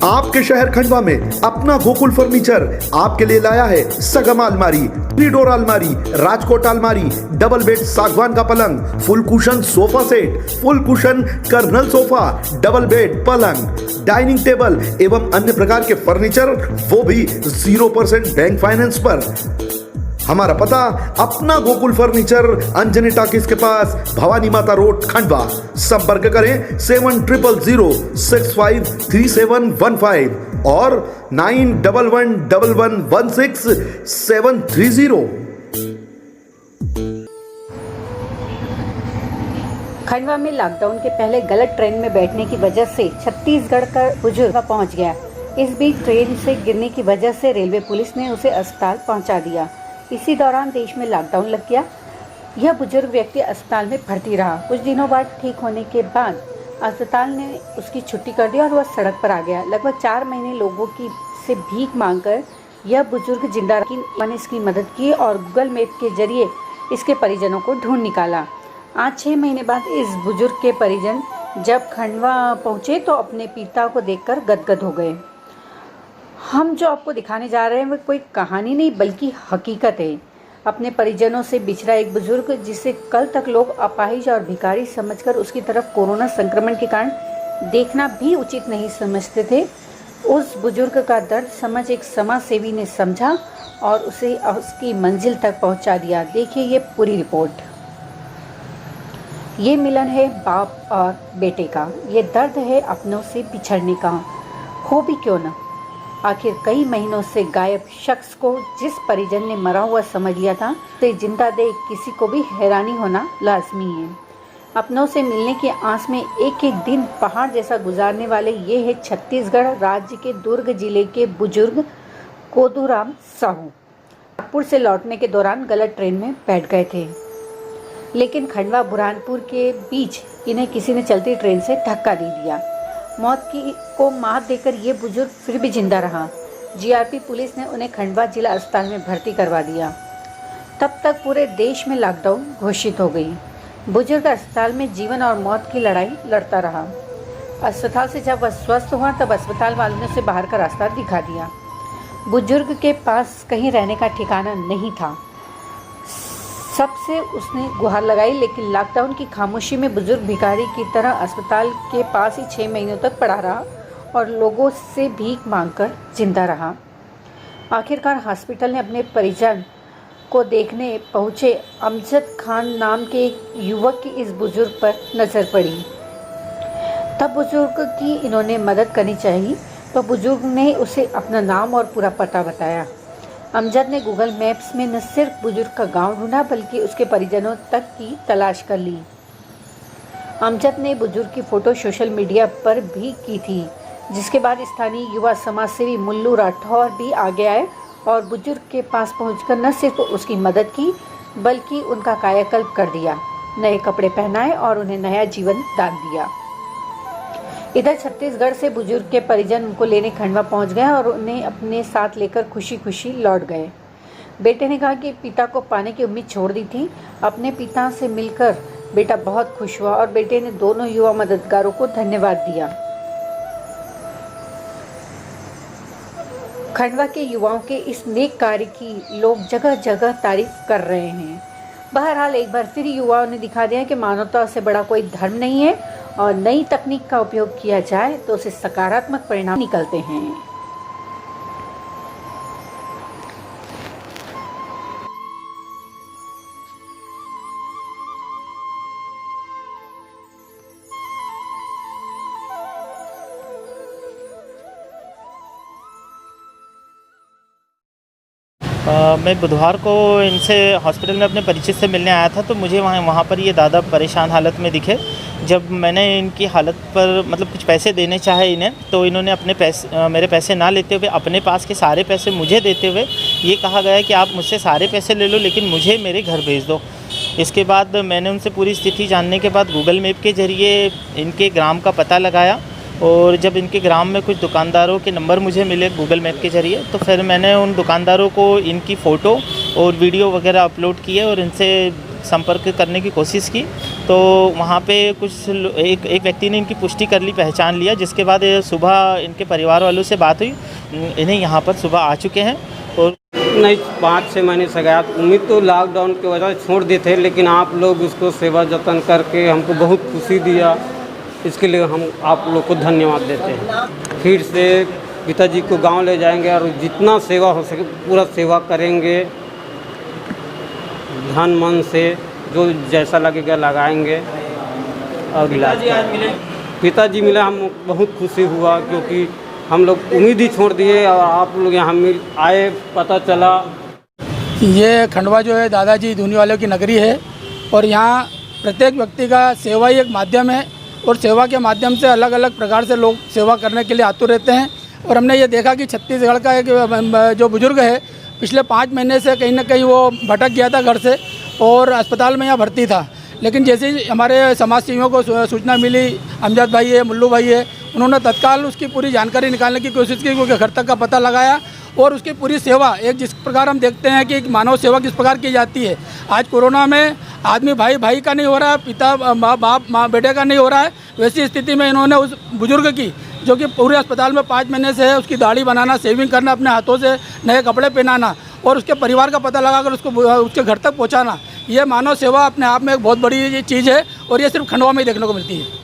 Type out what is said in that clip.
आपके शहर खंडवा में अपना गोकुल फर्नीचर आपके लिए लाया है सगम अलमारी, ट्रीडोर अलमारी, राजकोट अलमारी, डबल बेड सागवान का पलंग, full cushion sofa set, full cushion corner sofa, double bed पलंग, डाइनिंग टेबल एवं अन्य प्रकार के फर्नीचर, वो भी 0% बैंक फाइनेंस पर। हमारा पता अपना गोकुल फर्नीचर, अंजनी टॉकीज के पास, भवानी माता रोड, खंडवा। संपर्क करें 7100653715 और 9111166730। खंडवा में लॉकडाउन के पहले गलत ट्रेन में बैठने की वजह से छत्तीसगढ़ का बुजुर्ग पहुंच गया। इस बीच ट्रेन से गिरने की वजह से रेलवे पुलिस ने उसे अस्पताल पहुंचा दिया। इसी दौरान देश में लॉकडाउन लग गया। यह बुजुर्ग व्यक्ति अस्पताल में भर्ती रहा। कुछ दिनों बाद ठीक होने के बाद अस्पताल ने उसकी छुट्टी कर दी और वह सड़क पर आ गया। लगभग 4 महीने लोगों की से भीख मांगकर यह बुजुर्ग जिंदा रहा। मैंने इसकी मदद की और गूगल मैप के जरिए इसके परिजनों को ढूंढ निकाला। आज 6 महीने बाद इस बुजुर्ग के परिजन जब खंडवा पहुंचे तो अपने पिता को देखकर गदगद हो गए। हम जो आपको दिखाने जा रहे हैं वो कोई कहानी नहीं बल्कि हकीकत है। अपने परिजनों से बिछड़ा एक बुजुर्ग जिसे कल तक लोग अपाहिज और भिखारी समझकर उसकी तरफ कोरोना संक्रमण के कारण देखना भी उचित नहीं समझते थे, उस बुजुर्ग का दर्द समझ एक समाज सेवी ने समझा और उसे उसकी मंजिल तक पहुंचा दिया। देखिए ये पूरी रिपोर्ट। ये मिलन है बाप और बेटे का, ये दर्द है अपनों से बिछड़ने का। हो भी क्यों न, आखिर कई महीनों से गायब शख्स को जिस परिजन ने मरा हुआ समझ लिया था, तो जिंदा देख किसी को भी हैरानी होना लाजमी है। अपनों से मिलने की आस में एक एक दिन पहाड़ जैसा गुजारने वाले ये है छत्तीसगढ़ राज्य के दुर्ग जिले के बुजुर्ग कोदूराम साहू। नागपुर से लौटने के दौरान गलत ट्रेन में बैठ गए थे, लेकिन खंडवा बुरहानपुर के बीच इन्हें किसी ने चलती ट्रेन से धक्का दे दिया। मौत को मात देकर ये बुजुर्ग फिर भी जिंदा रहा। जीआरपी पुलिस ने उन्हें खंडवा जिला अस्पताल में भर्ती करवा दिया। तब तक पूरे देश में लॉकडाउन घोषित हो गई। बुजुर्ग अस्पताल में जीवन और मौत की लड़ाई लड़ता रहा। अस्पताल से जब वह स्वस्थ हुआ तब अस्पताल वालों ने उसे बाहर का रास्ता दिखा दिया। बुजुर्ग के पास कहीं रहने का ठिकाना नहीं था। सबसे उसने गुहार लगाई, लेकिन लॉकडाउन की खामोशी में बुजुर्ग भिखारी की तरह अस्पताल के पास ही 6 महीनों तक पड़ा रहा और लोगों से भीख मांगकर जिंदा रहा। आखिरकार हॉस्पिटल ने अपने परिजन को देखने पहुंचे अमजद खान नाम के एक युवक की इस बुजुर्ग पर नज़र पड़ी। तब बुजुर्ग की इन्होंने मदद करनी चाहिए तो बुजुर्ग ने उसे अपना नाम और पूरा पता बताया। अमजद ने गूगल मैप्स में न सिर्फ बुजुर्ग का गांव ढूंढा बल्कि उसके परिजनों तक की तलाश कर ली। अमजद ने बुजुर्ग की फ़ोटो सोशल मीडिया पर भी की थी, जिसके बाद स्थानीय युवा समाजसेवी मुल्लू राठौर भी आगे आए और बुजुर्ग के पास पहुंचकर न सिर्फ उसकी मदद की बल्कि उनका कायाकल्प कर दिया, नए कपड़े पहनाए और उन्हें नया जीवन दान दिया। इधर छत्तीसगढ़ से बुजुर्ग के परिजन उनको लेने खंडवा पहुंच गए और उन्हें अपने साथ लेकर खुशी खुशी लौट गए। बेटे ने कहा कि पिता को पाने की उम्मीद छोड़ दी थी। अपने पिता से मिलकर बेटा बहुत खुश हुआ और बेटे ने दोनों युवा मददगारों को धन्यवाद दिया। खंडवा के युवाओं के इस नेक कार्य की लोग जगह जगह तारीफ कर रहे हैं। बहरहाल एक बार फिर युवाओं ने दिखा दिया कि मानवता से बड़ा कोई धर्म नहीं है और नई तकनीक का उपयोग किया जाए तो उससे सकारात्मक परिणाम निकलते हैं। मैं बुधवार को इनसे हॉस्पिटल में अपने परिचित से मिलने आया था, तो मुझे वहाँ पर ये दादा परेशान हालत में दिखे। जब मैंने इनकी हालत पर मतलब कुछ पैसे देने चाहे इन्हें, तो इन्होंने अपने पैसे मेरे पैसे ना लेते हुए अपने पास के सारे पैसे मुझे देते हुए ये कहा गया कि आप मुझसे सारे पैसे ले लो लेकिन मुझे मेरे घर भेज दो। इसके बाद मैंने उनसे पूरी स्थिति जानने के बाद गूगल मैप के ज़रिए इनके ग्राम का पता लगाया और जब इनके ग्राम में कुछ दुकानदारों के नंबर मुझे मिले गूगल मैप के ज़रिए, तो फिर मैंने उन दुकानदारों को इनकी फ़ोटो और वीडियो वगैरह अपलोड किए और इनसे संपर्क करने की कोशिश की, तो वहाँ पे एक व्यक्ति ने इनकी पुष्टि कर ली, पहचान लिया, जिसके बाद सुबह इनके परिवार वालों से बात हुई, इन्हें यहाँ पर सुबह आ चुके हैं। और नहीं, 5-6 महीने से गया, उम्मीद तो लॉकडाउन की वजह से छोड़ दिए थे, लेकिन आप लोग उसको सेवा जतन करके हमको बहुत खुशी दिया, इसके लिए हम आप लोग को धन्यवाद देते हैं। फिर से पिताजी को गांव ले जाएंगे और जितना सेवा हो सके पूरा सेवा करेंगे, धन मन से जो जैसा लगेगा लगाएंगे और इलाज करेंगे। पिताजी मिले, हम बहुत खुशी हुआ, क्योंकि हम लोग उम्मीद ही छोड़ दिए और आप लोग यहाँ आए, पता चला। ये खंडवा जो है दादाजी धूनी वालों की नगरी है और यहाँ प्रत्येक व्यक्ति का सेवा ही एक माध्यम है और सेवा के माध्यम से अलग अलग प्रकार से लोग सेवा करने के लिए आतुर रहते हैं। और हमने ये देखा कि छत्तीसगढ़ का एक जो बुजुर्ग है, पिछले 5 महीने से कहीं ना कहीं वो भटक गया था घर से और अस्पताल में यहाँ भर्ती था, लेकिन जैसे ही हमारे समाज सेवियों को सूचना मिली, अमजद भाई है, मुल्लू भाई है, उन्होंने तत्काल उसकी पूरी जानकारी निकालने की कोशिश की, क्योंकि घर तक का पता लगाया और उसकी पूरी सेवा, एक जिस प्रकार हम देखते हैं कि मानव सेवा किस प्रकार की जाती है। आज कोरोना में आदमी भाई भाई का नहीं हो रहा है, पिता बाप माँ बेटे का नहीं हो रहा है, वैसी स्थिति में इन्होंने उस बुजुर्ग की, जो कि पूरे अस्पताल में 5 महीने से है, उसकी दाढ़ी बनाना, शेविंग करना, अपने हाथों से नए कपड़े पहनाना और उसके परिवार का पता लगाकर उसको उसके घर तक पहुँचाना, ये मानव सेवा अपने आप में एक बहुत बड़ी चीज़ है और ये सिर्फ खंडवा में ही देखने को मिलती है।